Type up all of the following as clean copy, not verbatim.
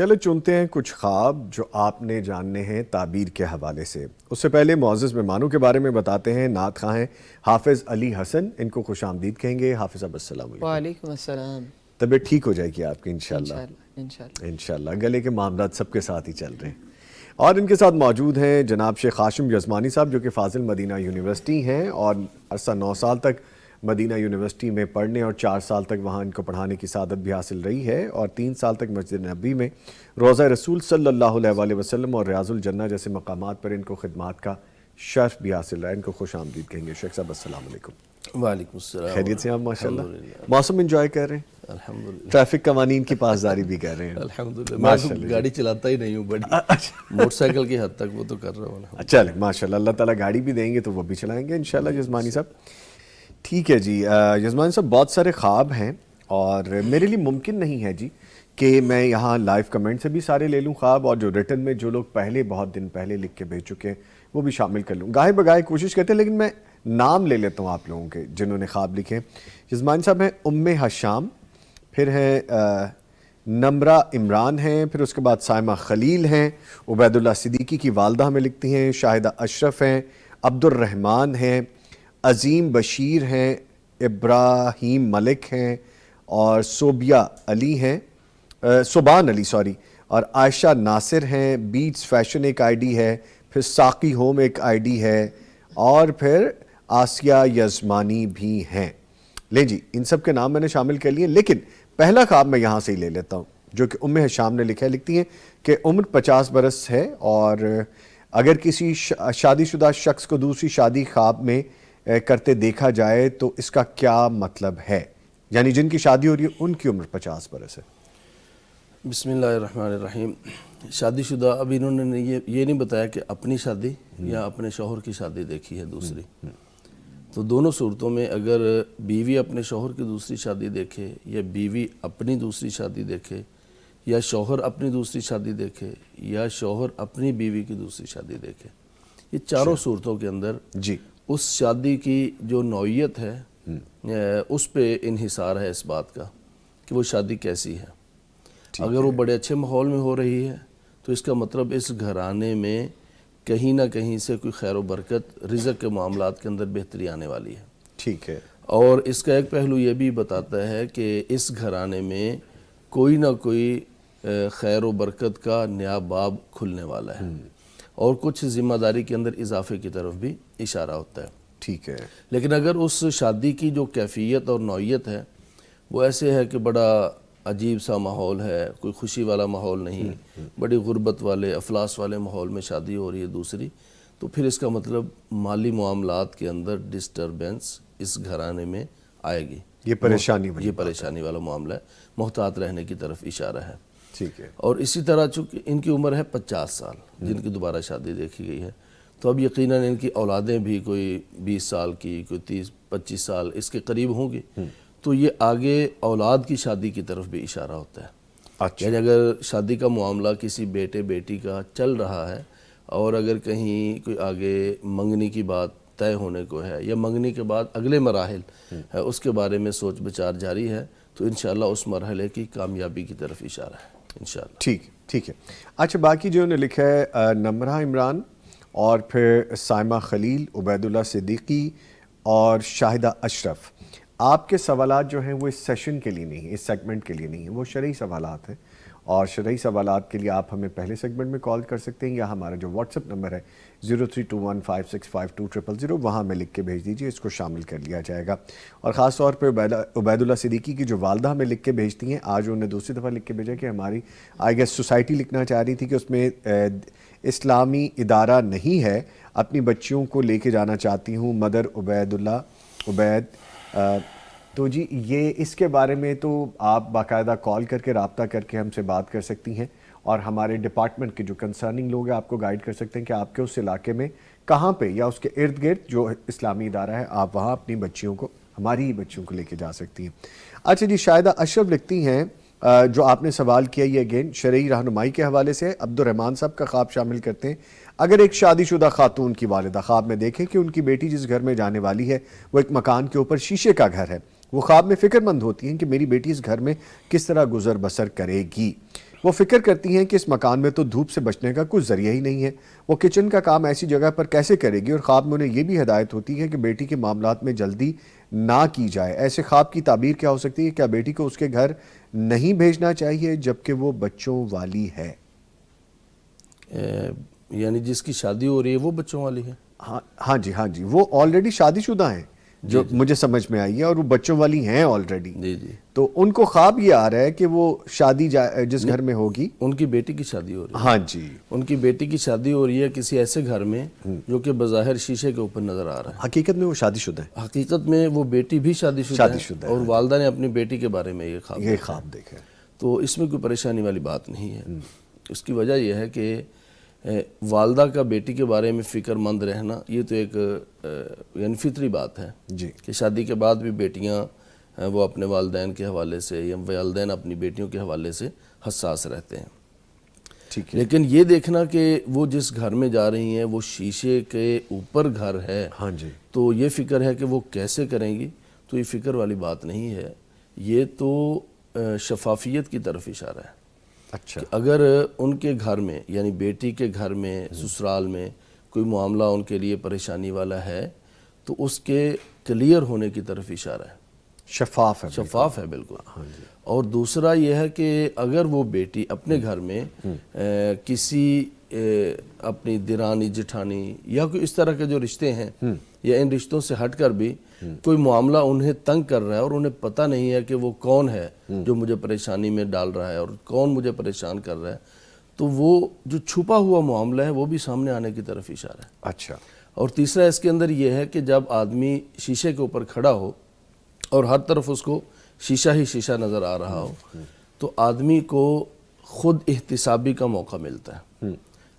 چلو چنتے ہیں کچھ خواب جو آپ نے جاننے ہیں تعبیر کے حوالے سے۔ اس سے پہلے معزز مہمانوں کے بارے میں بتاتے ہیں۔ نعت خواں ہیں حافظ علی حسن، ان کو خوش آمدید کہیں گے۔ حافظ صاحب السلام علیکم۔ وعلیکم السلام۔ طبیعت ٹھیک ہو جائے گی آپ کی انشاءاللہ؟ انشاءاللہ انشاءاللہ۔ گلے کے معاملات سب کے ساتھ ہی چل رہے ہیں۔ اور ان کے ساتھ موجود ہیں جناب شیخ ہاشم یزمانی صاحب، جو کہ فاضل مدینہ یونیورسٹی ہیں اور عرصہ 9 سال تک مدینہ یونیورسٹی میں پڑھنے اور 4 سال تک وہاں ان کو پڑھانے کی سعادت بھی حاصل رہی ہے، اور 3 سال تک مسجد نبی میں روضہ رسول صلی اللہ علیہ وآلہ وسلم اور ریاض الجنہ جیسے مقامات پر ان کو خدمات کا شرف بھی حاصل رہا ہے۔ ان کو خوش آمدید کہیں گے۔ شیخ صاحب السلام علیکم۔ وعلیکم السلام۔ خیریت سے آپ ماشاءاللہ؟ موسم انجوائے کر رہے ہیں؟ الحمدللہ۔ ٹریفک قوانین کی پاسداری بھی کر رہے ہیں؟ الحمدللہ۔ میں تو گاڑی چلاتا ہی نہیں ہوں، بڑی موٹر سائیکل کی حد تک وہ تو کر رہا ہوں۔ چلیں ماشاءاللہ، اللہ تعالیٰ گاڑی بھی دیں گے تو وہ بھی چلائیں گے انشاءاللہ یزمانی صاحب۔ ٹھیک ہے جی یزمانی صاحب، بہت سارے خواب ہیں اور میرے لیے ممکن نہیں ہے جی کہ میں یہاں لائیو کمنٹ سے بھی سارے لے لوں خواب، اور جو ریٹن میں جو لوگ پہلے بہت دن پہلے لکھ کے بھیج چکے ہیں وہ بھی شامل کر لوں۔ گاہے بگاہے کوشش کرتے ہیں، لیکن میں نام لے لیتا ہوں آپ لوگوں کے جنہوں نے خواب لکھے ہیں۔ یزمانی صاحب ہیں ام حشام، پھر ہیں نمرہ عمران ہیں، پھر اس کے بعد سائمہ خلیل ہیں، عبید اللہ صدیقی کی والدہ ہمیں لکھتی ہیں، شاہدہ اشرف ہیں، عبد الرحمن ہیں، عظیم بشیر ہیں، ابراہیم ملک ہیں، اور صوبیہ علی ہیں، صوبان علی اور عائشہ ناصر ہیں، بیٹس فیشن ایک آئی ڈی ہے، پھر ساقی ہوم ایک آئی ڈی ہے، اور پھر آسیہ یزمانی بھی ہیں۔ لیں جی، ان سب کے نام میں نے شامل کر لیے، لیکن پہلا خواب میں یہاں سے ہی لے لیتا ہوں جو کہ ام حشام نے لکھا ہے۔ لکھتی ہیں کہ عمر 50 برس ہے، اور اگر کسی شادی شدہ شخص کو دوسری شادی خواب میں کرتے دیکھا جائے تو اس کا کیا مطلب ہے؟ یعنی جن کی شادی ہو رہی ہے ان کی عمر 50 برس ہے۔ بسم اللہ الرحمن الرحیم۔ شادی شدہ، اب انہوں نے یہ نہیں بتایا کہ اپنی شادی یا اپنے شوہر کی شادی دیکھی ہے دوسری، تو دونوں صورتوں میں اگر بیوی اپنے شوہر کی دوسری شادی دیکھے، یا بیوی اپنی دوسری شادی دیکھے، یا شوہر اپنی دوسری شادی دیکھے، یا شوہر اپنی بیوی کی دوسری شادی دیکھے، یہ چاروں صورتوں کے اندر جی اس شادی کی جو نوعیت ہے اس پہ انحصار ہے اس بات کا کہ وہ شادی کیسی ہے۔ اگر وہ بڑے اچھے ماحول میں ہو رہی ہے تو اس کا مطلب اس گھرانے میں کہیں نہ کہیں سے کوئی خیر و برکت، رزق کے معاملات کے اندر بہتری آنے والی ہے۔ ٹھیک ہے۔ اور اس کا ایک پہلو یہ بھی بتاتا ہے کہ اس گھرانے میں کوئی نہ کوئی خیر و برکت کا نیا باب کھلنے والا ہے، اور کچھ ذمہ داری کے اندر اضافے کی طرف بھی اشارہ ہوتا ہے۔ ٹھیک ہے۔ لیکن اگر اس شادی کی جو کیفیت اور نوعیت ہے وہ ایسے ہے کہ بڑا عجیب سا ماحول ہے، کوئی خوشی والا ماحول نہیں، بڑی غربت والے افلاس والے ماحول میں شادی ہو رہی ہے دوسری، تو پھر اس کا مطلب مالی معاملات کے اندر ڈسٹربنس اس گھرانے میں آئے گی، یہ پریشانی والا معاملہ ہے، محتاط رہنے کی طرف اشارہ ہے۔ ٹھیک ہے۔ اور اسی طرح چونکہ ان کی عمر ہے 50 سال جن کی دوبارہ شادی دیکھی گئی ہے، تو اب یقیناً ان کی اولادیں بھی کوئی 20 سال کی، کوئی 30-25 سال اس کے قریب ہوں گی، تو یہ آگے اولاد کی شادی کی طرف بھی اشارہ ہوتا ہے۔ اچھا۔ یعنی اگر شادی کا معاملہ کسی بیٹے بیٹی کا چل رہا ہے، اور اگر کہیں کوئی آگے منگنی کی بات طے ہونے کو ہے، یا منگنی کے بعد اگلے مراحل ہے اس کے بارے میں سوچ بچار جاری ہے، تو انشاءاللہ اس مرحلے کی کامیابی کی طرف اشارہ ہے انشاءاللہ۔ ٹھیک ہے۔ اچھا، باقی جو نے لکھا ہے نمرہ عمران، اور پھر سائمہ خلیل، عبید اللہ صدیقی اور شاہدہ اشرف، آپ کے سوالات جو ہیں وہ اس سیشن کے لیے نہیں ہیں، اس سیگمنٹ کے لیے نہیں ہیں، وہ شرعی سوالات ہیں، اور شرعی سوالات کے لیے آپ ہمیں پہلے سیگمنٹ میں کال کر سکتے ہیں، یا ہمارا جو واٹس ایپ نمبر ہے 0321565200 وہاں میں لکھ کے بھیج دیجیے، اس کو شامل کر لیا جائے گا۔ اور خاص طور پہ عبید اللہ صدیقی کی جو والدہ ہمیں لکھ کے بھیجتی ہیں، آج انہوں نے دوسری دفعہ لکھ کے بھیجا کہ ہماری آئی گیس سوسائٹی لکھنا چاہ رہی تھی کہ اس میں اسلامی ادارہ نہیں ہے، اپنی بچیوں کو لے کے جانا چاہتی ہوں، مدر عبید تو جی یہ اس کے بارے میں تو آپ باقاعدہ کال کر کے رابطہ کر کے ہم سے بات کر سکتی ہیں، اور ہمارے ڈپارٹمنٹ کے جو کنسرننگ لوگ ہیں آپ کو گائیڈ کر سکتے ہیں کہ آپ کے اس علاقے میں کہاں پہ یا اس کے ارد گرد جو اسلامی ادارہ ہے آپ وہاں اپنی بچیوں کو، ہماری ہی بچیوں کو لے کے جا سکتی ہیں۔ اچھا جی، شاہدہ اشرف لکھتی ہیں جو آپ نے سوال کیا، یہ اگین شرعی رہنمائی کے حوالے سے عبد الرحمن صاحب کا خواب شامل کرتے ہیں۔ اگر ایک شادی شدہ خاتون کی والدہ خواب میں دیکھے کہ ان کی بیٹی جس گھر میں جانے والی ہے وہ ایک مکان کے اوپر شیشے کا گھر ہے، وہ خواب میں فکر مند ہوتی ہیں کہ میری بیٹی اس گھر میں کس طرح گزر بسر کرے گی۔ وہ فکر کرتی ہیں کہ اس مکان میں تو دھوپ سے بچنے کا کوئی ذریعہ ہی نہیں ہے، وہ کچن کا کام ایسی جگہ پر کیسے کرے گی، اور خواب میں انہیں یہ بھی ہدایت ہوتی ہے کہ بیٹی کے معاملات میں جلدی نہ کی جائے۔ ایسے خواب کی تعبیر کیا ہو سکتی ہے؟ کیا بیٹی کو اس کے گھر نہیں بھیجنا چاہیے جبکہ وہ بچوں والی ہے؟ یعنی جس کی شادی ہو رہی ہے وہ بچوں والی ہے؟ ہاں جی، وہ آلریڈی شادی شدہ ہیں جو مجھے سمجھ میں آئی ہے، اور وہ بچوں والی ہیں آلریڈی، جی تو ان کو خواب یہ آ رہا ہے کہ وہ شادی جس گھر میں ہوگی، ان کی بیٹی کی شادی ہو رہی ہے۔ ہاں جی، ان کی بیٹی کی شادی ہو رہی ہے کسی ایسے گھر میں جو کہ بظاہر شیشے کے اوپر نظر آ رہا ہے، حقیقت میں وہ شادی شدہ ہیں، حقیقت میں وہ بیٹی بھی شادی شدہ ہے، اور والدہ نے اپنی بیٹی کے بارے میں یہ خواب دیکھا ہے۔ تو اس میں کوئی پریشانی والی بات نہیں ہے۔ اس کی وجہ یہ ہے کہ والدہ کا بیٹی کے بارے میں فکر مند رہنا یہ تو ایک یعنی فطری بات ہے کہ شادی کے بعد بھی بیٹیاں وہ اپنے والدین کے حوالے سے یا والدین اپنی بیٹیوں کے حوالے سے حساس رہتے ہیں، لیکن یہ دیکھنا کہ وہ جس گھر میں جا رہی ہیں وہ شیشے کے اوپر گھر ہے، تو یہ فکر ہے کہ وہ کیسے کریں گی، تو یہ فکر والی بات نہیں ہے، یہ تو شفافیت کی طرف اشارہ ہے۔ اچھا، اگر ان کے گھر میں یعنی بیٹی کے گھر میں سسرال میں کوئی معاملہ ان کے لیے پریشانی والا ہے تو اس کے کلیئر ہونے کی طرف اشارہ ہے، شفاف ہے بالکل۔ اور دوسرا یہ ہے کہ اگر وہ بیٹی اپنے گھر میں کسی اپنی دیرانی جٹھانی یا کوئی اس طرح کے جو رشتے ہیں یا ان رشتوں سے ہٹ کر بھی کوئی معاملہ انہیں تنگ کر رہا ہے اور انہیں پتہ نہیں ہے کہ وہ کون ہے جو مجھے پریشانی میں ڈال رہا ہے اور کون مجھے پریشان کر رہا ہے، تو وہ جو چھپا ہوا معاملہ ہے وہ بھی سامنے آنے کی طرف اشارہ ہے۔ اچھا، اور تیسرا اس کے اندر یہ ہے کہ جب آدمی شیشے کے اوپر کھڑا ہو اور ہر طرف اس کو شیشہ ہی شیشہ نظر آ رہا ہو تو آدمی کو خود احتسابی کا موقع ملتا ہے۔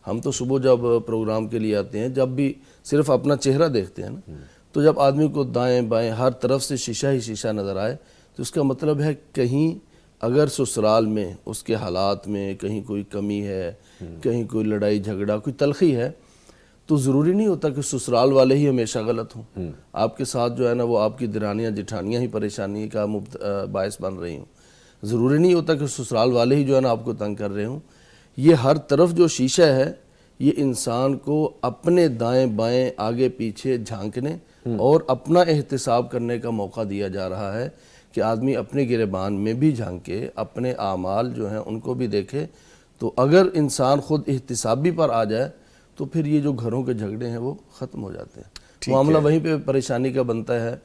ہم تو صبح جب پروگرام کے لیے آتے ہیں جب بھی صرف اپنا چہرہ دیکھتے ہیں نا، تو جب آدمی کو دائیں بائیں ہر طرف سے شیشہ ہی شیشہ نظر آئے تو اس کا مطلب ہے کہیں اگر سسرال میں اس کے حالات میں کہیں کوئی کمی ہے، کہیں کوئی لڑائی جھگڑا کوئی تلخی ہے، تو ضروری نہیں ہوتا کہ سسرال والے ہی ہمیشہ غلط ہوں، آپ کے ساتھ جو ہے نا وہ آپ کی درانیاں جٹھانیاں ہی پریشانی کا باعث بن رہی ہوں، ضروری نہیں ہوتا کہ سسرال والے ہی جو ہے نا آپ کو تنگ کر رہے ہوں۔ یہ ہر طرف جو شیشہ ہے یہ انسان کو اپنے دائیں بائیں آگے پیچھے جھانکنے اور اپنا احتساب کرنے کا موقع دیا جا رہا ہے کہ آدمی اپنے گریبان میں بھی جھانکے، اپنے اعمال جو ہیں ان کو بھی دیکھے، تو اگر انسان خود احتسابی پر آ جائے تو پھر یہ جو گھروں کے جھگڑے ہیں وہ ختم ہو جاتے ہیں۔ معاملہ وہیں پہ پریشانی کا بنتا ہے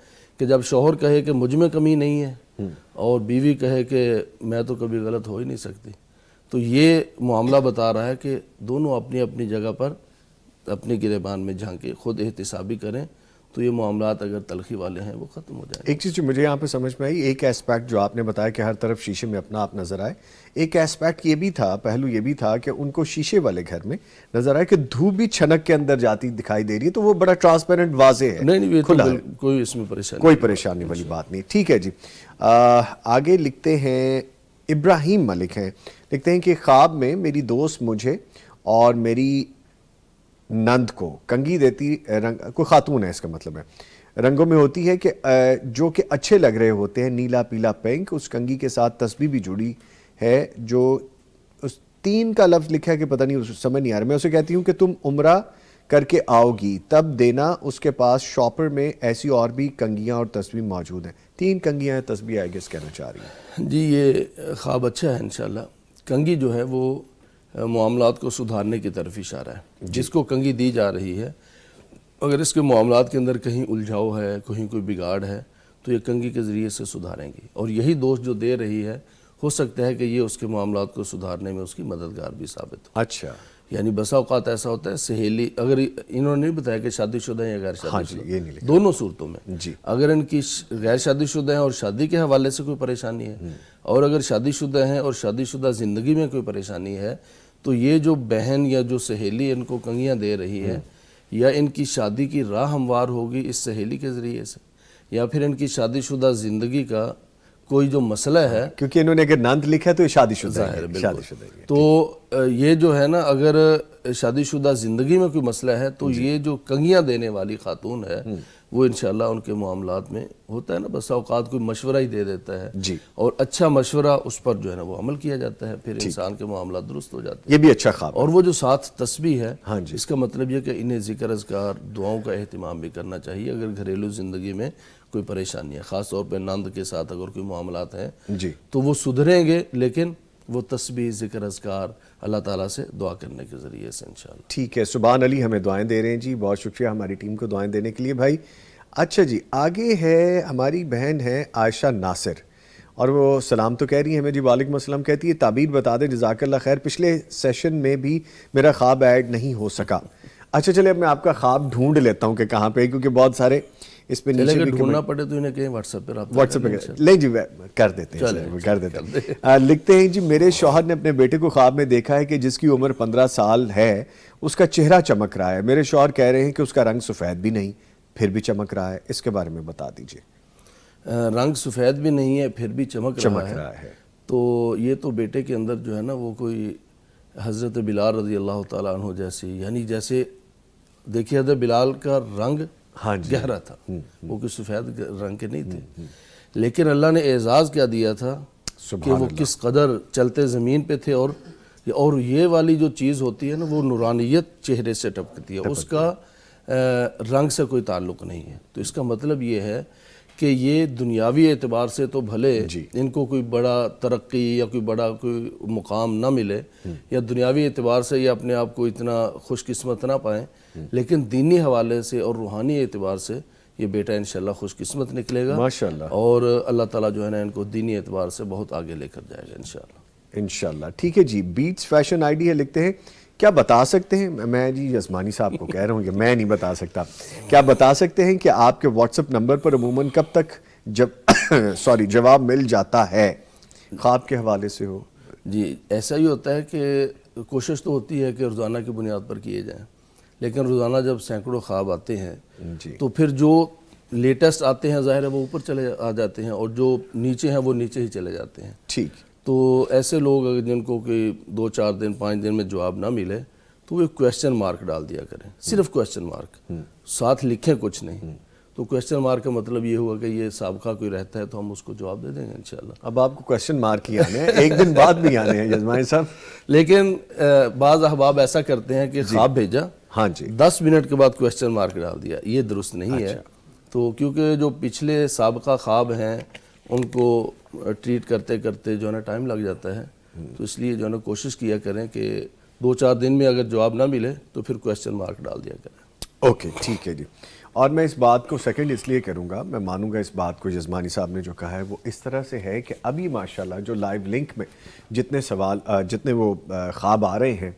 کہ جب شوہر کہے کہ مجھ میں کمی نہیں ہے اور بیوی کہے کہ میں تو کبھی غلط ہو ہی نہیں سکتی، تو یہ معاملہ بتا رہا ہے کہ دونوں اپنی اپنی جگہ پر اپنے گریبان میں جھانکے خود احتسابی کریں تو یہ معاملات اگر تلخی والے ہیں وہ ختم ہو جائیں۔ ایک چیز جو مجھے یہاں پہ سمجھ میں آئی، ایک ایسپیکٹ جو آپ نے بتایا کہ ہر طرف شیشے میں اپنا آپ نظر آئے، ایک ایسپیکٹ یہ بھی تھا، پہلو یہ بھی تھا کہ ان کو شیشے والے گھر میں نظر آئے کہ دھوپ بھی چھنک کے اندر جاتی دکھائی دے رہی ہے، تو وہ بڑا ٹرانسپیرنٹ واضح ہے، نہیں کھلا ہے، کوئی اس میں پریشانی کوئی پریشانی والی بات نہیں۔ ٹھیک ہے جی، آگے لکھتے ہیں ابراہیم ملک ہیں، لکھتے ہیں کہ خواب میں میری دوست مجھے اور میری نند کو کنگھی دیتی، کوئی خاتون ہے اس کا مطلب ہے، رنگوں میں ہوتی ہے کہ جو کہ اچھے لگ رہے ہوتے ہیں، نیلا پیلا پنک، اس کنگھی کے ساتھ تسبیح بھی جڑی ہے، جو اس 3 کا لفظ لکھا ہے کہ پتہ نہیں سمجھ نہیں آ رہا، میں اسے کہتی ہوں کہ تم عمرہ کر کے آؤ گی تب دینا، اس کے پاس شاپر میں ایسی اور بھی کنگھیاں اور تسبیح موجود ہیں، 3 کنگھیاں ہیں، تسبیح آئی گیس کہنا چاہ رہی ہیں جی۔ یہ خواب اچھا ہے انشاءاللہ۔ کنگھی جو ہے وہ معاملات کو سدھارنے کی طرف اشارہ ہے، جس کو کنگھی دی جا رہی ہے اگر اس کے معاملات کے اندر کہیں الجھاؤ ہے، کہیں کوئی بگاڑ ہے تو یہ کنگھی کے ذریعے سے سدھاریں گی، اور یہی دوست جو دے رہی ہے ہو سکتا ہے کہ یہ اس کے معاملات کو سدھارنے میں اس کی مددگار بھی ثابت ہو۔ اچھا، یعنی بسا اوقات ایسا ہوتا ہے سہیلی، اگر انہوں نے نہیں بتایا کہ شادی شدہ ہیں یا غیر شادی شدہ، یہ نہیں لکھا، دونوں صورتوں میں جی، اگر ان کی غیر شادی شدہ ہیں اور شادی کے حوالے سے کوئی پریشانی ہے، اور اگر شادی شدہ ہیں اور شادی شدہ زندگی میں کوئی پریشانی ہے، تو یہ جو بہن یا جو سہیلی ان کو کنگھیاں دے رہی ہے، یا ان کی شادی کی راہ ہموار ہوگی اس سہیلی کے ذریعے سے، یا پھر ان کی شادی شدہ زندگی کا کوئی جو مسئلہ ہے، کیونکہ انہوں نے اگر نند لکھا ہے تو یہ شادی شدہ ہے، بالکل، تو یہ جو ہے نا اگر شادی شدہ زندگی میں کوئی مسئلہ ہے تو یہ جو کنگھیاں دینے والی خاتون ہے وہ انشاءاللہ ان کے معاملات میں ہوتا ہے نا، بس اوقات کوئی مشورہ ہی دے دیتا ہے جی، اور اچھا مشورہ اس پر جو ہے نا وہ عمل کیا جاتا ہے، پھر انسان کے معاملات درست ہو جاتے ہیں۔ یہ بھی اچھا خواب ہے۔ اور وہ جو ساتھ تسبیح ہے، ہاں جی، اس کا مطلب یہ کہ انہیں ذکر اذکار دعاؤں کا اہتمام بھی کرنا چاہیے اگر گھریلو زندگی میں کوئی پریشانی ہے، خاص طور پہ نند کے ساتھ اگر کوئی معاملات ہیں جی، تو وہ سدھریں گے، لیکن وہ تسبیح، ذکر اذکار اللہ تعالیٰ سے دعا کرنے کے ذریعے سے انشاءاللہ۔ ٹھیک ہے، سبحان علی ہمیں دعائیں دے رہے ہیں جی، بہت شکریہ ہماری ٹیم کو دعائیں دینے کے لیے بھائی۔ اچھا جی، آگے ہے ہماری بہن ہے عائشہ ناصر، اور وہ سلام تو کہہ رہی ہے ہمیں جی، وعلیکم السلام، کہتی ہے تعبیر بتا دیں جزاک اللہ خیر، پچھلے سیشن میں بھی میرا خواب ایڈ نہیں ہو سکا۔ اچھا چلے اب میں آپ کا خواب ڈھونڈ لیتا ہوں کہ کہاں پہ، کیونکہ بہت سارے اس پہ نیچے اگر بھی ڈھونڈنا پڑے تو انہیں کہیں واٹس ایپ پہ رابطہ واٹس ایپ کریں پہ نہیں جی، کر دیتے ہیں، کر دیتے ہیں۔ لکھتے ہیں جی، میرے شوہر نے اپنے بیٹے کو خواب میں دیکھا ہے کہ جس کی عمر 15 سال ہے اس کا چہرہ چمک رہا ہے، میرے شوہر کہہ رہے ہیں کہ اس کا رنگ سفید بھی نہیں پھر بھی چمک رہا ہے، اس کے بارے میں بتا دیجئے۔ رنگ سفید بھی نہیں ہے پھر بھی چمک چمک رہا رہا ہے، تو یہ تو بیٹے کے اندر جو ہے نا وہ کوئی حضرت بلال رضی اللہ تعالیٰ عنہ جیسی، یعنی جیسے دیکھیے حضرت بلال کا رنگ ہاں جی، گہرا تھا، وہ کوئی سفید رنگ کے نہیں تھے، لیکن اللہ نے اعزاز کیا دیا تھا کہ سبحان وہ کس قدر چلتے زمین پہ تھے، اور یہ والی جو چیز ہوتی ہے نا وہ نورانیت چہرے سے ٹپکتی ہے، اس کا رنگ سے کوئی تعلق نہیں ہے۔ تو اس کا مطلب یہ ہے کہ یہ دنیاوی اعتبار سے تو بھلے ان کو کوئی بڑا ترقی یا کوئی بڑا کوئی مقام نہ ملے، یا دنیاوی اعتبار سے یہ اپنے آپ کو اتنا خوش قسمت نہ پائیں، لیکن دینی حوالے سے اور روحانی اعتبار سے یہ بیٹا انشاءاللہ خوش قسمت نکلے گا، ماشاءاللہ، اور اللہ تعالیٰ جو ہے نا ان کو دینی اعتبار سے بہت آگے لے کر جائے گا انشاءاللہ۔ انشاءاللہ۔ ٹھیک ہے جی، بیٹس فیشن آئی ڈی ہے، لکھتے ہیں کیا بتا سکتے ہیں، میں جی یزمانی صاحب کو کہہ رہا ہوں کہ میں نہیں بتا سکتا، کیا بتا سکتے ہیں کہ آپ کے واٹس ایپ نمبر پر عموماً کب تک جواب مل جاتا ہے، خواب کے حوالے سے ہو؟ جی ایسا ہی ہوتا ہے کہ کوشش تو ہوتی ہے کہ روزانہ کی بنیاد پر کیے جائیں، لیکن روزانہ جب سینکڑوں خواب آتے ہیں جی، تو پھر جو لیٹسٹ آتے ہیں ظاہر ہے وہ اوپر چلے آ جاتے ہیں، اور جو نیچے ہیں وہ نیچے ہی چلے جاتے ہیں۔ ٹھیک، تو ایسے لوگ اگر جن کو کہ 2-4 دن 5 دن میں جواب نہ ملے تو وہ ایک کویسچن مارک ڈال دیا کریں، صرف کویسچن مارک، ساتھ لکھیں کچھ نہیں۔ تو کویسچن مارک کا مطلب یہ ہوا کہ یہ سابقہ کوئی رہتا ہے تو ہم اس کو جواب دے دیں گے انشاءاللہ۔ اب آپ کو کویسچن مارک ہی آنے ہیں، ایک دن بعد بھی آنے ہیں یزمانی صاحب۔ لیکن بعض احباب ایسا کرتے ہیں کہ خواب بھیجا، ہاں جی، 10 منٹ کے بعد کویسچن مارک ڈال دیا، یہ درست نہیں ہے۔ تو کیونکہ جو پچھلے سابقہ خواب ہیں ان کو ٹریٹ کرتے کرتے جو ہے نا ٹائم لگ جاتا ہے، تو اس لیے جو ہے نا کوشش کیا کریں کہ 2-4 دن میں اگر جواب نہ ملے تو پھر کویسچن مارک ڈال دیا کریں۔ اوکے ٹھیک ہے جی، اور میں اس بات کو سیکنڈ اس لیے کروں گا، میں مانوں گا اس بات کو یزمانی صاحب نے جو کہا ہے وہ اس طرح سے ہے کہ ابھی ماشاءاللہ جو لائیو لنک میں جتنے وہ خواب آ رہے ہیں،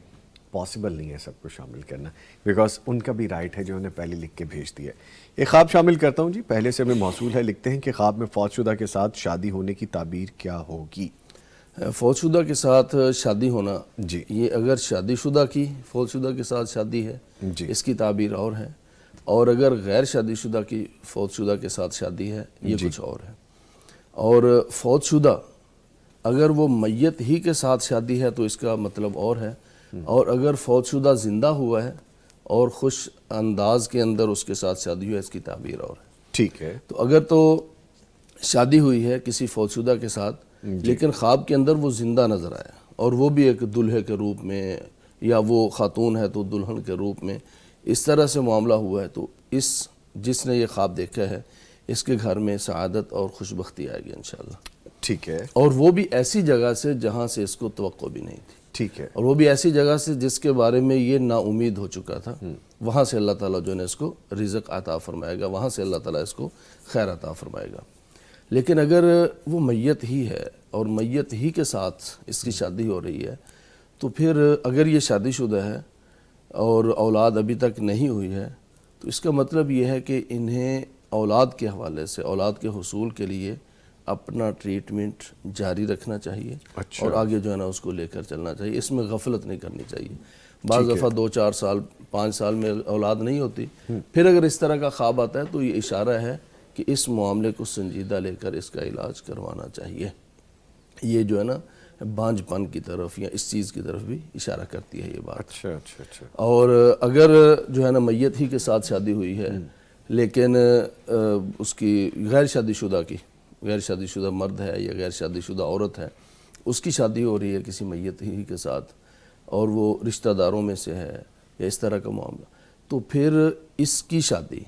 پاسبل نہیں ہے سب کو شامل کرنا، بیکاز ان کا بھی رائٹ ہے جو انہیں پہلے لکھ کے بھیج دیا ہے۔ ایک خواب شامل کرتا ہوں جی، پہلے سے ہمیں موصول ہے، لکھتے ہیں کہ خواب میں فوت شدہ کے ساتھ شادی ہونے کی تعبیر کیا ہوگی؟ فوت شدہ کے ساتھ شادی ہونا، جی، یہ اگر شادی شدہ کی فوت شدہ کے ساتھ شادی ہے جی، اس کی تعبیر اور ہے، اور اگر غیر شادی شدہ کی فوت شدہ کے ساتھ شادی ہے یہ کچھ اور ہے۔ اور فوت شدہ اگر وہ میت ہی کے ساتھ شادی ہے تو اس کا مطلب اور ہے، اور اگر فوت شدہ زندہ ہوا ہے اور خوش انداز کے اندر اس کے ساتھ شادی ہوئی ہے اس کی تعبیر اور ہے۔ ٹھیک ہے، تو اگر تو شادی ہوئی ہے کسی فوت شدہ کے ساتھ لیکن خواب کے اندر وہ زندہ نظر آیا، اور وہ بھی ایک دلہے کے روپ میں، یا وہ خاتون ہے تو دلہن کے روپ میں، اس طرح سے معاملہ ہوا ہے، تو جس نے یہ خواب دیکھا ہے اس کے گھر میں سعادت اور خوشبختی آئے گی انشاءاللہ۔ ٹھیک ہے، اور وہ بھی ایسی جگہ سے جہاں سے اس کو توقع بھی نہیں تھی، ٹھیک ہے، اور وہ بھی ایسی جگہ سے جس کے بارے میں یہ نا امید ہو چکا تھا، وہاں سے اللہ تعالیٰ جو ہے اس کو رزق عطا فرمائے گا، وہاں سے اللہ تعالیٰ اس کو خیر عطا فرمائے گا۔ لیکن اگر وہ میت ہی ہے اور میت ہی کے ساتھ اس کی شادی ہو رہی ہے، تو پھر اگر یہ شادی شدہ ہے اور اولاد ابھی تک نہیں ہوئی ہے تو اس کا مطلب یہ ہے کہ انہیں اولاد کے حوالے سے، اولاد کے حصول کے لیے اپنا ٹریٹمنٹ جاری رکھنا چاہیے، اور آگے جو ہے نا اس کو لے کر چلنا چاہیے، اس میں غفلت نہیں کرنی چاہیے۔ بعض دفعہ 2-4 سال 5 سال میں اولاد نہیں ہوتی، پھر اگر اس طرح کا خواب آتا ہے تو یہ اشارہ ہے کہ اس معاملے کو سنجیدہ لے کر اس کا علاج کروانا چاہیے۔ یہ جو ہے نا بانجھ پن کی طرف یا اس چیز کی طرف بھی اشارہ کرتی ہے یہ بات۔ اچھا اچھا اچھا، اور اگر جو ہے نا میت ہی کے ساتھ شادی ہوئی ہے لیکن اس کی غیر شادی شدہ مرد ہے یا غیر شادی شدہ عورت ہے، اس کی شادی ہو رہی ہے کسی میت ہی کے ساتھ اور وہ رشتہ داروں میں سے ہے یا اس طرح کا معاملہ، تو پھر اس کی شادی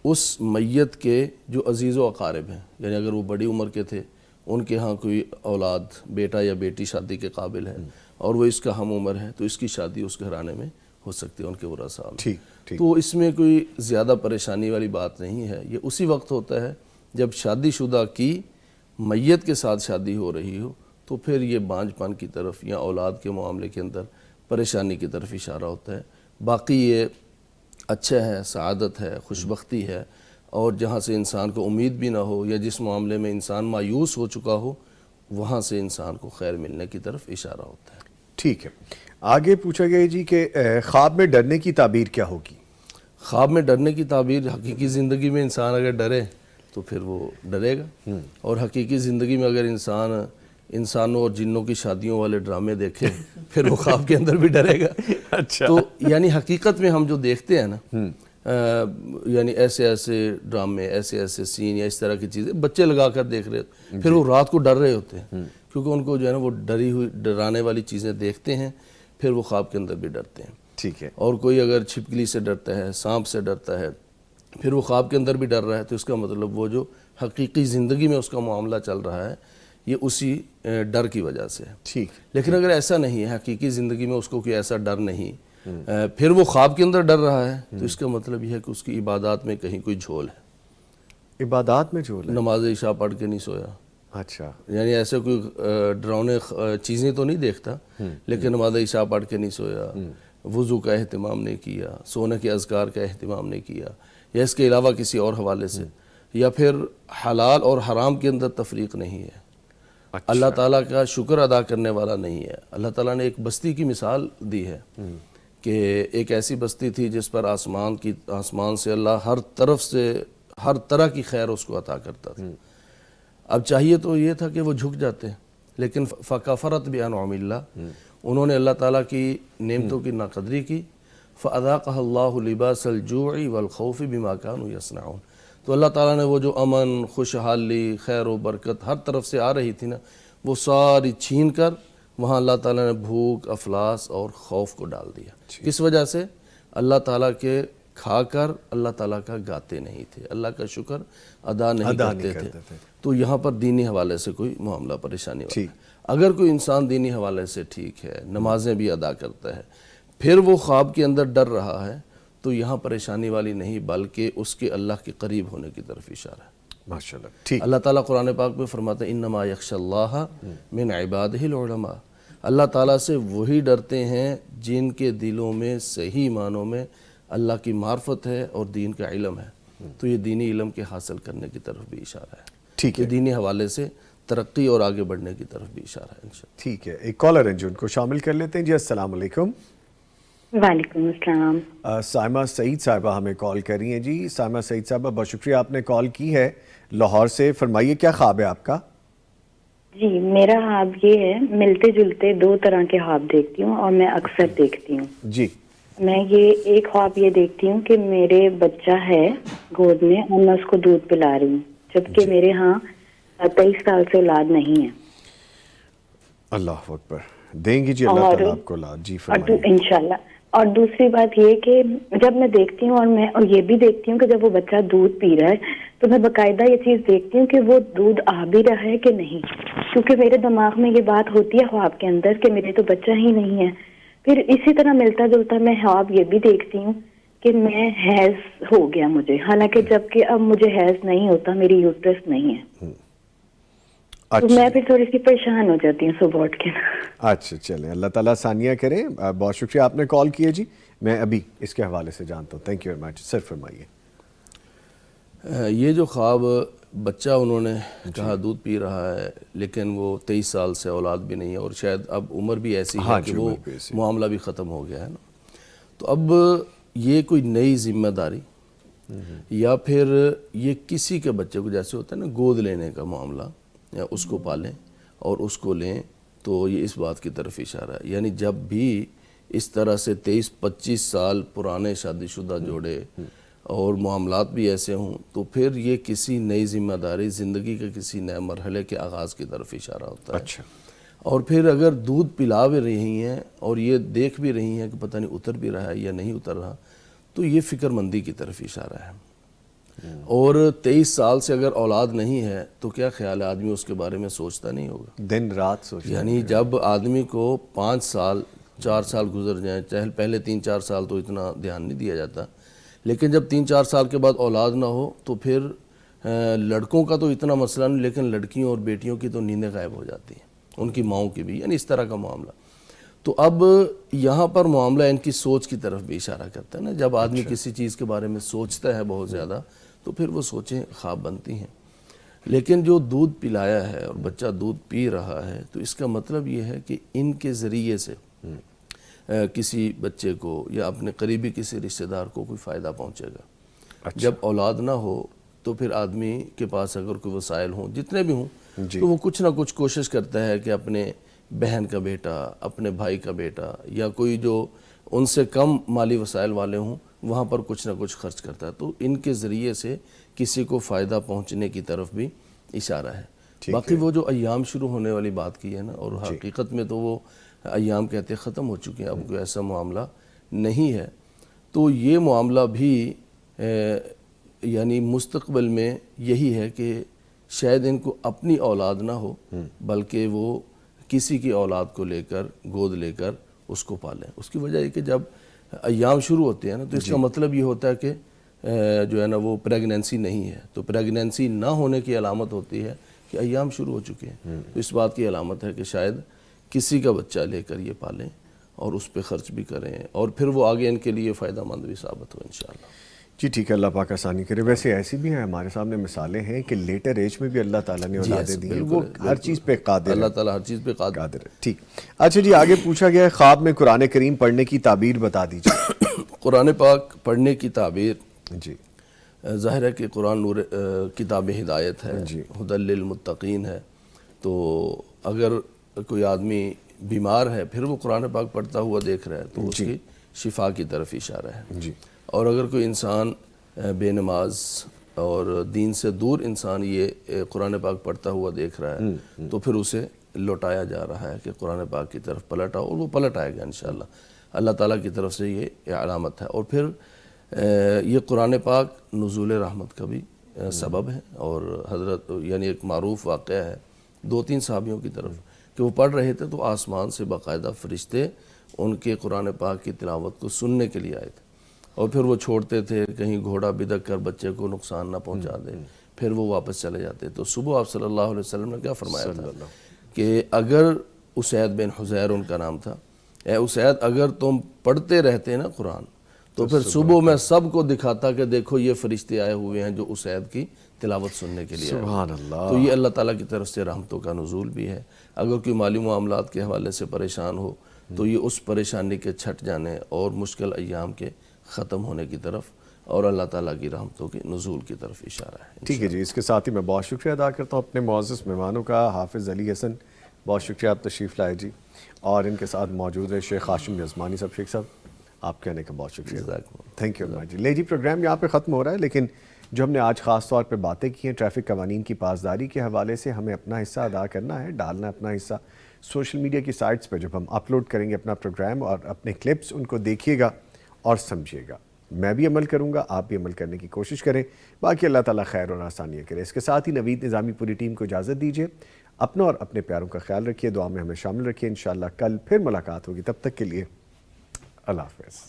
اس میت کے جو عزیز و اقارب ہیں، یعنی اگر وہ بڑی عمر کے تھے، ان کے ہاں کوئی اولاد بیٹا یا بیٹی شادی کے قابل ہے اور وہ اس کا ہم عمر ہے، تو اس کی شادی اس گھرانے میں ہو سکتی ہے ان کے ورثاء میں۔ ٹھیک تو اس میں کوئی زیادہ پریشانی والی بات نہیں ہے، یہ اسی وقت ہوتا ہے جب شادی شدہ کی میت کے ساتھ شادی ہو رہی ہو، تو پھر یہ بانجھ پن کی طرف یا اولاد کے معاملے کے اندر پریشانی کی طرف اشارہ ہوتا ہے۔ باقی یہ اچھا ہے، سعادت ہے، خوشبختی ہے، اور جہاں سے انسان کو امید بھی نہ ہو یا جس معاملے میں انسان مایوس ہو چکا ہو، وہاں سے انسان کو خیر ملنے کی طرف اشارہ ہوتا ہے۔ ٹھیک ہے، آگے پوچھا گیا جی کہ خواب میں ڈرنے کی تعبیر کیا ہوگی؟ خواب میں ڈرنے کی تعبیر، حقیقی زندگی میں انسان اگر ڈرے تو پھر وہ ڈرے گا، اور حقیقی زندگی میں اگر انسانوں اور جنوں کی شادیوں والے ڈرامے دیکھے پھر وہ خواب کے اندر بھی ڈرے گا۔ اچھا، تو یعنی حقیقت میں ہم جو دیکھتے ہیں نا، یعنی ایسے ڈرامے، ایسے سین یا اس طرح کی چیزیں بچے لگا کر دیکھ رہے ہوتے ہیں، پھر وہ رات کو ڈر رہے ہوتے ہیں، کیونکہ ان کو جو ہے نا وہ ڈرانے والی چیزیں دیکھتے ہیں، پھر وہ خواب کے اندر بھی ڈرتے ہیں۔ ٹھیک ہے، اور کوئی اگر چھپکلی سے ڈرتا ہے، سانپ سے ڈرتا ہے، پھر وہ خواب کے اندر بھی ڈر رہا ہے، تو اس کا مطلب وہ جو حقیقی زندگی میں اس کا معاملہ چل رہا ہے یہ اسی ڈر کی وجہ سے ہے۔ ٹھیک، لیکن اگر ایسا نہیں ہے، حقیقی زندگی میں اس کو کوئی ایسا ڈر نہیں، پھر وہ خواب کے اندر ڈر رہا ہے، تو اس کا مطلب یہ ہے کہ اس کی عبادات میں کہیں کوئی جھول ہے، عبادات میں جھول ہے۔ نماز عشاء پڑھ کے نہیں سویا، اچھا، یعنی ایسے کوئی ڈراؤنے چیزیں تو نہیں دیکھتا، لیکن نماز عشاء پڑھ کے نہیں سویا، وضو کا اہتمام نہیں کیا، سونے کے اذکار کا اہتمام نہیں کیا، یا اس کے علاوہ کسی اور حوالے سے، یا پھر حلال اور حرام کے اندر تفریق نہیں ہے، اللہ تعالیٰ کا شکر ادا کرنے والا نہیں ہے۔ اللہ تعالیٰ نے ایک بستی کی مثال دی ہے کہ ایک ایسی بستی تھی جس پر آسمان سے اللہ ہر طرف سے ہر طرح کی خیر اس کو عطا کرتا تھا۔ اب چاہیے تو یہ تھا کہ وہ جھک جاتے، لیکن فکفرت بانعم اللہ، انہوں نے اللہ تعالیٰ کی نعمتوں کی ناقدری کی، فاذاقها اللہ لباس الجوع والخوف بما كانوا يصنعون، تو اللہ تعالیٰ نے وہ جو امن، خوشحالی، خیر و برکت ہر طرف سے آ رہی تھی نا، وہ ساری چھین کر وہاں اللہ تعالیٰ نے بھوک، افلاس اور خوف کو ڈال دیا۔ کس وجہ سے؟ اللہ تعالیٰ کے کھا کر اللہ تعالیٰ کا گاتے نہیں تھے، اللہ کا شکر ادا نہیں کرتے تھے۔ تو یہاں پر دینی حوالے سے کوئی معاملہ پریشانی والا ہے۔ اگر کوئی انسان دینی حوالے سے ٹھیک ہے، نمازیں بھی ادا کرتا ہے، پھر وہ خواب کے اندر ڈر رہا ہے، تو یہاں پریشانی والی نہیں، بلکہ اس کے اللہ کے قریب ہونے کی طرف اشارہ ہے۔ ماشاءاللہ، ٹھیک۔ اللہ تعالیٰ قرآن پاک میں فرماتا ہے انما یخشی اللہ من عبادہ العلماء، اللہ تعالیٰ سے وہی ڈرتے ہیں جن کے دلوں میں صحیح معنوں میں اللہ کی معرفت ہے اور دین کا علم ہے۔ تو یہ دینی علم کے حاصل کرنے کی طرف بھی اشارہ ہے، ٹھیک ہے، یہ دینی حوالے سے ترقی اور آگے بڑھنے کی طرف بھی اشارہ ہے انشاءاللہ۔ ٹھیک ہے، ایک کالر ہیں جو ان کو شامل کر لیتے ہیں۔ جی السلام علیکم۔ وعلیکم السلام۔ سائمہ سعید صاحبہ ہمیں کال کر رہی ہیں۔ جی سائمہ سعید صاحبہ، بہت شکریہ آپ نے کال کی ہے لاہور سے، فرمائیے کیا خواب ہے آپ کا؟ جی میرا خواب یہ ہے، ملتے جلتے دو طرح کے خواب دیکھتی ہوں اور میں اکثر دیکھتی ہوں۔ جی، میں یہ ایک خواب یہ دیکھتی ہوں کہ میرے بچہ ہے گود میں اور میں اس کو دودھ پلا رہی ہوں، جبکہ میرے ہاں 23 سال سے اولاد نہیں ہے۔ اللہ اکبر، دیں گی جی اللہ تعالیٰ آپ کو اولاد۔ جی فرمائیے۔ انشاءاللہ۔ اور دوسری بات یہ کہ جب میں دیکھتی ہوں اور یہ بھی دیکھتی ہوں کہ جب وہ بچہ دودھ پی رہا ہے تو میں باقاعدہ یہ چیز دیکھتی ہوں کہ وہ دودھ آ بھی رہا ہے کہ نہیں، کیونکہ میرے دماغ میں یہ بات ہوتی ہے خواب کے اندر کہ میرے تو بچہ ہی نہیں ہے۔ پھر اسی طرح ملتا جلتا میں خواب یہ بھی دیکھتی ہوں کہ میں حیض ہو گیا مجھے، حالانکہ جبکہ اب مجھے حیض نہیں ہوتا، میری یوٹرس نہیں ہے۔ تو میں پھر تھوڑی سی پریشان ہو جاتی ہوں صبح اٹھ کے۔ اچھا چلیں، اللہ تعالیٰ آسانیاں کریں۔ بہت شکریہ آپ نے کال کیا جی، میں ابھی اس کے حوالے سے جانتا ہوں۔ Thank you very much. Sir فرمائیے۔ یہ جو خواب بچہ انہوں نے کہا دودھ پی رہا ہے لیکن وہ 23 سال سے اولاد بھی نہیں ہے، اور شاید اب عمر بھی ایسی ہے کہ وہ معاملہ بھی ختم ہو گیا ہے نا، تو اب یہ کوئی نئی ذمہ داری یا پھر یہ کسی کے بچے کو، جیسے ہوتا ہے نا گود لینے کا معاملہ، یا اس کو پالیں اور اس کو لیں، تو یہ اس بات کی طرف اشارہ ہے۔ یعنی جب بھی اس طرح سے 23-25 سال پرانے شادی شدہ جوڑے اور معاملات بھی ایسے ہوں تو پھر یہ کسی نئی ذمہ داری، زندگی کے کسی نئے مرحلے کے آغاز کی طرف اشارہ ہوتا ہے۔ اچھا، اور پھر اگر دودھ پلا بھی رہی ہیں اور یہ دیکھ بھی رہی ہیں کہ پتہ نہیں اتر بھی رہا ہے یا نہیں اتر رہا، تو یہ فکر مندی کی طرف اشارہ ہے۔ اور 23 سال سے اگر اولاد نہیں ہے تو کیا خیال ہے آدمی اس کے بارے میں سوچتا نہیں ہوگا؟ دن رات سوچ، یعنی جب آدمی کو 5 سال 4 سال گزر جائیں، چاہے پہلے 3-4 سال تو اتنا دھیان نہیں دیا جاتا، لیکن جب 3-4 سال کے بعد اولاد نہ ہو تو پھر لڑکوں کا تو اتنا مسئلہ نہیں، لیکن لڑکیوں اور بیٹیوں کی تو نیندیں غائب ہو جاتی ہیں، ان کی ماؤں کی بھی، یعنی اس طرح کا معاملہ۔ تو اب یہاں پر معاملہ ان کی سوچ کی طرف بھی اشارہ کرتا ہے نا، جب آدمی کسی چیز کے بارے میں سوچتا ہے بہت زیادہ تو پھر وہ سوچیں خواب بنتی ہیں۔ لیکن جو دودھ پلایا ہے اور بچہ دودھ پی رہا ہے تو اس کا مطلب یہ ہے کہ ان کے ذریعے سے کسی بچے کو یا اپنے قریبی کسی رشتہ دار کو کوئی فائدہ پہنچے گا۔ جب اولاد نہ ہو تو پھر آدمی کے پاس اگر کوئی وسائل ہوں جتنے بھی ہوں تو وہ کچھ نہ کچھ کوشش کرتا ہے کہ اپنے بہن کا بیٹا، اپنے بھائی کا بیٹا یا کوئی جو ان سے کم مالی وسائل والے ہوں وہاں پر کچھ نہ کچھ خرچ کرتا ہے، تو ان کے ذریعے سے کسی کو فائدہ پہنچنے کی طرف بھی اشارہ ہے۔ باقی وہ جو ایام شروع ہونے والی بات کی ہے نا، اور حقیقت میں تو وہ ایام کہتے ختم ہو چکے ہیں، اب کوئی ایسا معاملہ نہیں ہے، تو یہ معاملہ بھی یعنی مستقبل میں یہی ہے کہ شاید ان کو اپنی اولاد نہ ہو بلکہ وہ کسی کی اولاد کو لے کر گود لے کر اس کو پالیں۔ اس کی وجہ یہ کہ جب ایام شروع ہوتے ہیں نا تو اس کا مطلب یہ ہوتا ہے کہ جو ہے نا وہ پریگننسی نہیں ہے، تو پریگننسی نہ ہونے کی علامت ہوتی ہے کہ ایام شروع ہو چکے ہیں، تو اس بات کی علامت ہے کہ شاید کسی کا بچہ لے کر یہ پالیں اور اس پہ خرچ بھی کریں اور پھر وہ آگے ان کے لیے فائدہ مند بھی ثابت ہو انشاءاللہ۔ جی ٹھیک ہے، اللہ پاک آسانی کرے۔ ویسے ایسی بھی ہیں ہمارے سامنے مثالیں ہیں کہ لیٹر ایج میں بھی اللہ تعالیٰ نے اولادیں دی ہیں، وہ ہر چیز پہ قادر ہے، اللہ تعالیٰ ہر چیز پہ قادر ہے۔ ٹھیک، اچھا جی، آگے پوچھا گیا ہے خواب میں قرآن کریم پڑھنے کی تعبیر بتا دیجیے۔ قرآن پاک پڑھنے کی تعبیر، جی ظاہر ہے کہ قرآن نور کتاب ہدایت ہے، ہدی للمتقین ہے، تو اگر کوئی آدمی بیمار ہے پھر وہ قرآن پاک پڑھتا ہوا دیکھ رہا ہے تو اس کی شفا کی طرف اشارہ ہے۔ جی، اور اگر کوئی انسان بے نماز اور دین سے دور انسان یہ قرآن پاک پڑھتا ہوا دیکھ رہا ہے تو پھر اسے لوٹایا جا رہا ہے کہ قرآن پاک کی طرف پلٹ آؤ، اور وہ پلٹ آئے گا انشاءاللہ۔ اللہ تعالیٰ کی طرف سے یہ علامت ہے۔ اور پھر یہ قرآن پاک نزول رحمت کا بھی سبب ہے، اور حضرت یعنی ایک معروف واقعہ ہے 2-3 صحابیوں کی طرف کہ وہ پڑھ رہے تھے تو آسمان سے باقاعدہ فرشتے ان کے قرآن پاک کی تلاوت کو سننے کے لیے آئے تھے، اور پھر وہ چھوڑتے تھے کہیں گھوڑا بدک کر بچے کو نقصان نہ پہنچا دے، پھر وہ واپس چلے جاتے۔ تو صبح آپ صلی اللہ علیہ وسلم نے کیا فرمایا تھا کہ اگر اسید بن حزیر ان کا نام تھا، اے اسید اگر تم پڑھتے رہتے نا قرآن تو پھر صبح میں سب کو دکھاتا کہ دیکھو یہ فرشتے آئے ہوئے ہیں جو اسید کی تلاوت سننے کے لیے آئے ہوئے ہیں۔ سبحان اللہ۔ تو یہ اللہ تعالیٰ کی طرف سے رحمتوں کا نزول بھی ہے۔ اگر کوئی مالی معاملات کے حوالے سے پریشان ہو تو یہ اس پریشانی کے چھٹ جانے اور مشکل ایام کے ختم ہونے کی طرف اور اللہ تعالیٰ کی رحمتوں کے نزول کی طرف اشارہ ہے۔ ٹھیک ہے جی، اس کے ساتھ ہی میں بہت شکریہ ادا کرتا ہوں اپنے معزز مہمانوں کا، حافظ علی حسن، بہت شکریہ آپ تشریف لائے جی، اور ان کے ساتھ موجود ہے شیخ ہاشم یزمانی صاحب۔ شیخ صاحب آپ کہنے کا بہت شکریہ، تھینک یو جی۔ لے جی، پروگرام یہاں پہ ختم ہو رہا ہے، لیکن جو ہم نے آج خاص طور پہ باتیں کی ہیں ٹریفک قوانین کی پاسداری کے حوالے سے، ہمیں اپنا حصہ ادا کرنا ہے، ڈالنا اپنا حصہ سوشل میڈیا کی سائٹس پہ۔ جب ہم اپلوڈ کریں گے اپنا پروگرام اور اپنے کلپس، ان کو دیکھیے گا اور سمجھیے گا۔ میں بھی عمل کروں گا، آپ بھی عمل کرنے کی کوشش کریں، باقی اللہ تعالیٰ خیر اور آسانیاں کرے۔ اس کے ساتھ ہی نوید نظامی پوری ٹیم کو اجازت دیجیے، اپنا اور اپنے پیاروں کا خیال رکھیے، دعا میں ہمیں شامل رکھیے۔ انشاءاللہ کل پھر ملاقات ہوگی، تب تک کے لیے اللہ حافظ۔